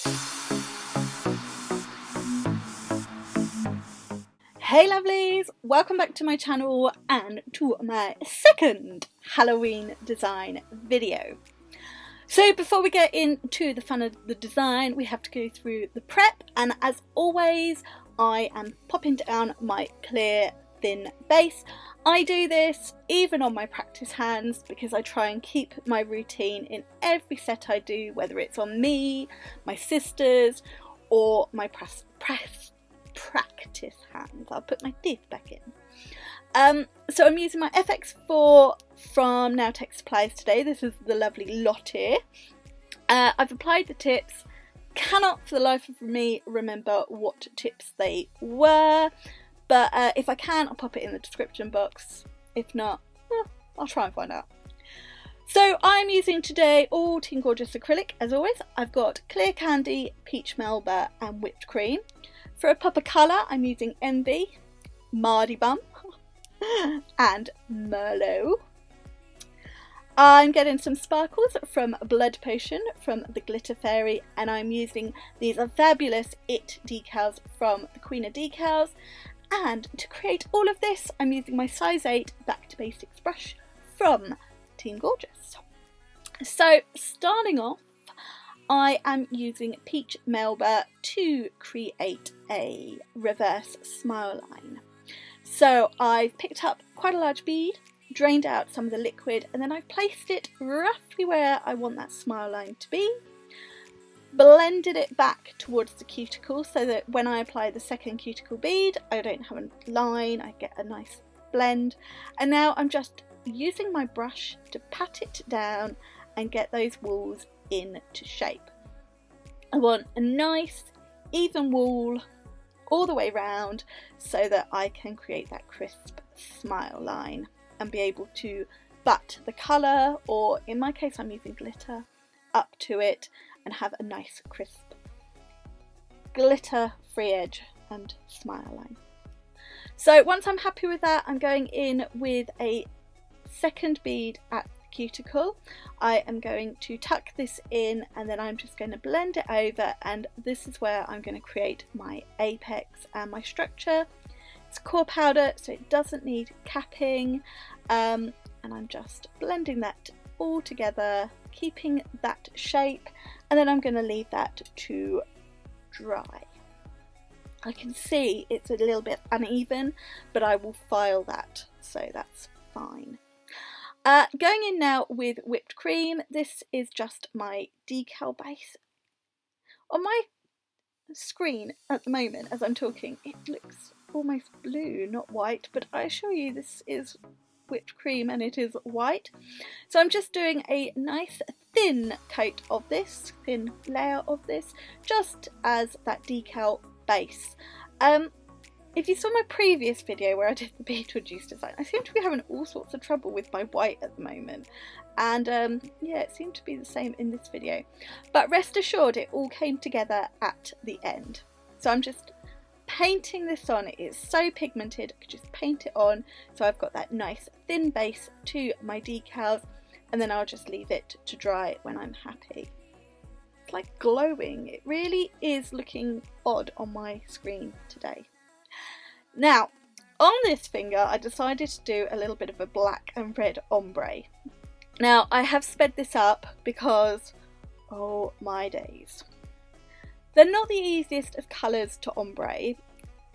Hey lovelies, welcome back to my channel and to my second Halloween design video. So before we get into the fun of the design, we have to go through the prep, and as always I am popping down my clear thin base. I do this even on my practice hands because I try and keep my routine in every set I do, whether it's on me, my sisters or my practice hands. I'll put my teeth back in. So I'm using my FX4 from Now Tech Supplies today. This is the lovely Lottie. I've applied the tips. Cannot for the life of me remember what tips they were, but if I can, I'll pop it in the description box. If not, I'll try and find out. So I'm using today all Teen Gorgeous acrylic as always. I've got Clear Candy, Peach Melba and Whipped Cream. For a pop of colour I'm using Envy, Mardy and Merlot. I'm getting some sparkles from Blood Potion from the Glitter Fairy, and I'm using these fabulous It decals from the Queen of Decals. And to create all of this I'm using my size 8 Back to Basics brush from Teen Gorgeous. So starting off, I am using Peach Melba to create a reverse smile line. So I've picked up quite a large bead, drained out some of the liquid, and then I've placed it roughly where I want that smile line to be. Blended it back towards the cuticle so that when I apply the second cuticle bead I don't have a line, I get a nice blend. And now I'm just using my brush to pat it down and get those walls into shape. I want a nice even wall all the way round so that I can create that crisp smile line and be able to butt the colour, or in my case I'm using glitter, up to it and have a nice crisp glitter free edge and smile line. So once I'm happy with that, I'm going in with a second bead at the cuticle. I am going to tuck this in and then I'm just going to blend it over, and this is where I'm going to create my apex and my structure. It's core powder so it doesn't need capping, and I'm just blending that all together, keeping that shape, and then I'm going to leave that to dry. I can see it's a little bit uneven, but I will file that, so that's fine. Going in now with whipped cream. This is just my decal base. On my screen at the moment as I'm talking it looks almost blue, not white, but I assure you this is whipped cream and it is white. So I'm just doing a nice thin coat of this, thin layer of this, just as that decal base. If you saw my previous video where I did the beetroot juice design, I seem to be having all sorts of trouble with my white at the moment, and yeah, it seemed to be the same in this video, but rest assured it all came together at the end. So I'm just painting this on. It is so pigmented, I could just paint it on, so I've got that nice thin base to my decals, and then I'll just leave it to dry when I'm happy. It's like glowing. It really is looking odd on my screen today. Now on this finger I decided to do a little bit of a black and red ombre. Now I have sped this up because, oh my days, they're not the easiest of colours to ombre,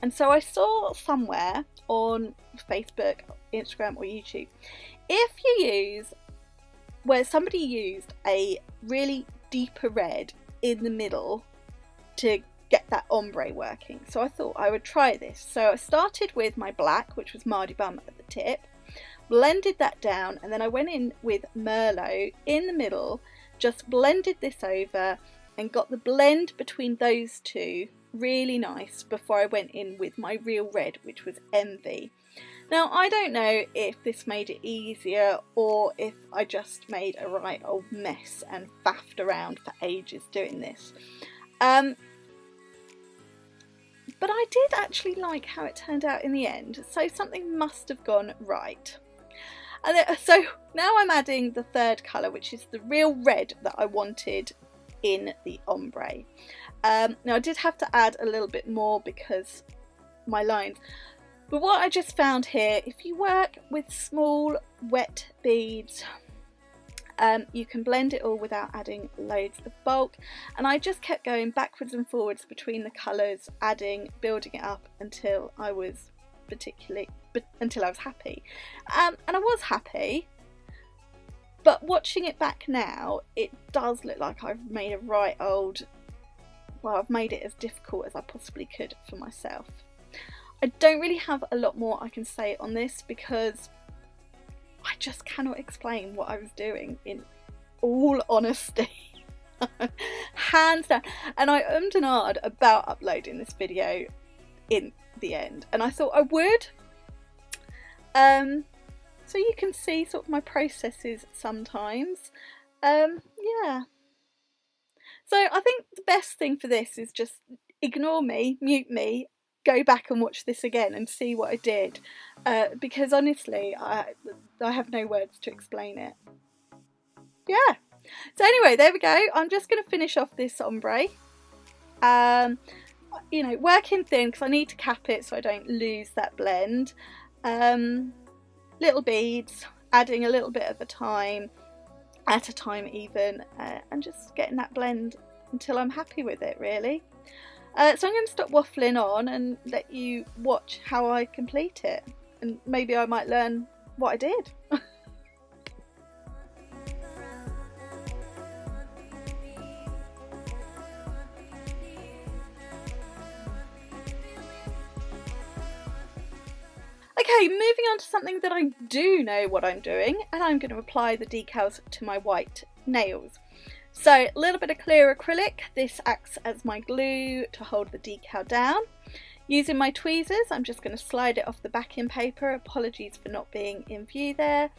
and so I saw somewhere on Facebook, Instagram or YouTube, if you use, where somebody used a really deeper red in the middle to get that ombre working. So I thought I would try this. So I started with my black, which was Mardy at the tip, blended that down, and then I went in with Merlot in the middle, just blended this over and got the blend between those two really nice before I went in with my real red, which was Envy. Now I don't know if this made it easier or if I just made a right old mess and faffed around for ages doing this. But I did actually like how it turned out in the end, so something must have gone right. And so now I'm adding the third colour, which is the real red that I wanted in the ombre. Now I did have to add a little bit more because my lines, but what I just found here, if you work with small wet beads, you can blend it all without adding loads of bulk, and I just kept going backwards and forwards between the colours, building it up until I was happy, and I was happy. But watching it back now, it does look like I've made I've made it as difficult as I possibly could for myself. I don't really have a lot more I can say on this because I just cannot explain what I was doing, in all honesty. Hands down. And I ummed and ahed about uploading this video in the end, and I thought I would. So you can see sort of my processes sometimes. Yeah. So I think the best thing for this is just ignore me, mute me, go back and watch this again and see what I did. Because honestly, I have no words to explain it. Yeah. So anyway, there we go. I'm just going to finish off this ombre. You know, working thin because I need to cap it so I don't lose that blend. Little beads, adding a little bit at a time even, and just getting that blend until I'm happy with it, really. So I'm going to stop waffling on and let you watch how I complete it, and maybe I might learn what I did. Okay, moving on to something that I do know what I'm doing, and I'm going to apply the decals to my white nails. So a little bit of clear acrylic, this acts as my glue to hold the decal down. Using my tweezers, I'm just going to slide it off the backing paper, apologies for not being in view there,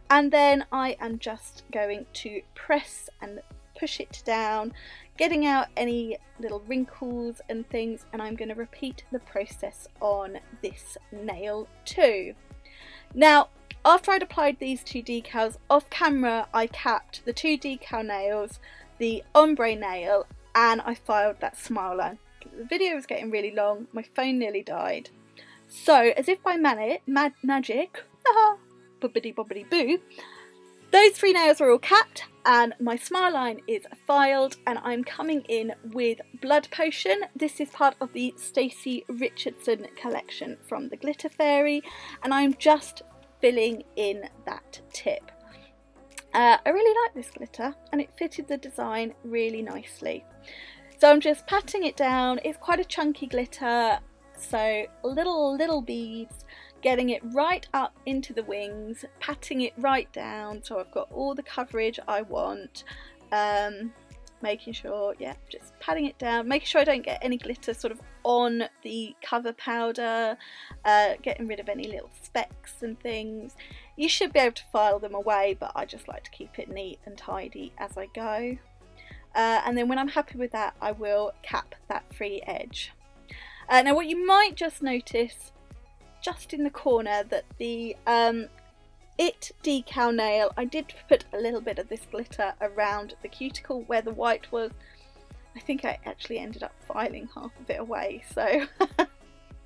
and then I am just going to press and push it down, getting out any little wrinkles and things, and I'm going to repeat the process on this nail too. Now, after I'd applied these two decals off camera, I capped the two decal nails, the ombre nail, and I filed that smile line. The video was getting really long, my phone nearly died. So, as if by magic, bobbity bobbity boo, those three nails are all capped and my smile line is filed, and I'm coming in with Blood Potion. This is part of the Stacey Richardson collection from the Glitter Fairy, and I'm just filling in that tip. I really like this glitter and it fitted the design really nicely. So I'm just patting it down. It's quite a chunky glitter, so little beads, getting it right up into the wings, patting it right down so I've got all the coverage I want, making sure, yeah, just patting it down, making sure I don't get any glitter sort of on the cover powder, getting rid of any little specks and things. You should be able to file them away, but I just like to keep it neat and tidy as I go. And then when I'm happy with that, I will cap that free edge. Now what you might just notice just in the corner, that the It decal nail, I did put a little bit of this glitter around the cuticle where the white was. I think I actually ended up filing half of it away, so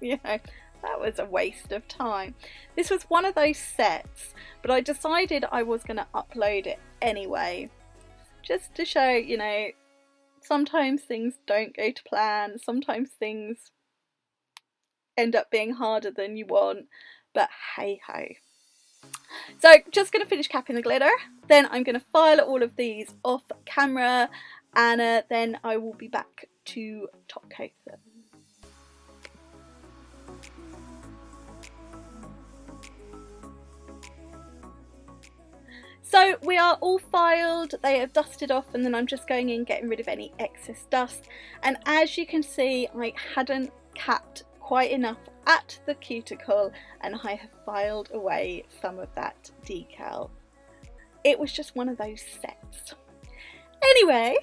you know, that was a waste of time. This was one of those sets, but I decided I was going to upload it anyway, just to show, you know, sometimes things don't go to plan, sometimes things end up being harder than you want, but hey ho. So just going to finish capping the glitter, then I'm going to file all of these off camera, and then I will be back to top coat them. So we are all filed, they are dusted off, and then I'm just going in getting rid of any excess dust. And as you can see, I hadn't capped quite enough at the cuticle, and I have filed away some of that decal. It was just one of those sets. Anyway,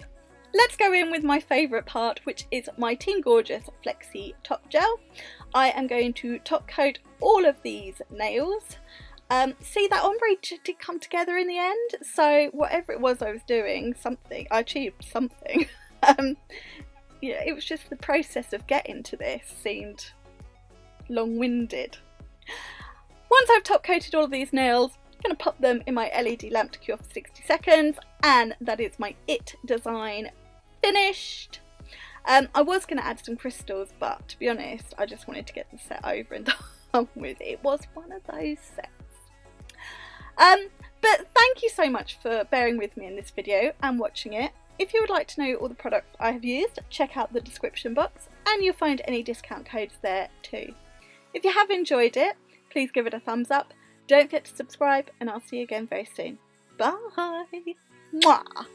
let's go in with my favourite part, which is my Team Gorgeous Flexi top gel. I am going to top coat all of these nails. See, that ombre did come together in the end, so whatever it was I was doing, I achieved something. Yeah, it was just the process of getting to this seemed long-winded. Once I've top coated all of these nails, I'm going to pop them in my LED lamp to cure for 60 seconds, and that is my It design finished. I was going to add some crystals, but to be honest, I just wanted to get the set over and done with. It was one of those sets. But thank you so much for bearing with me in this video and watching it. If you would like to know all the products I have used, check out the description box and you'll find any discount codes there too. If you have enjoyed it, please give it a thumbs up. Don't forget to subscribe and I'll see you again very soon. Bye! Mwah.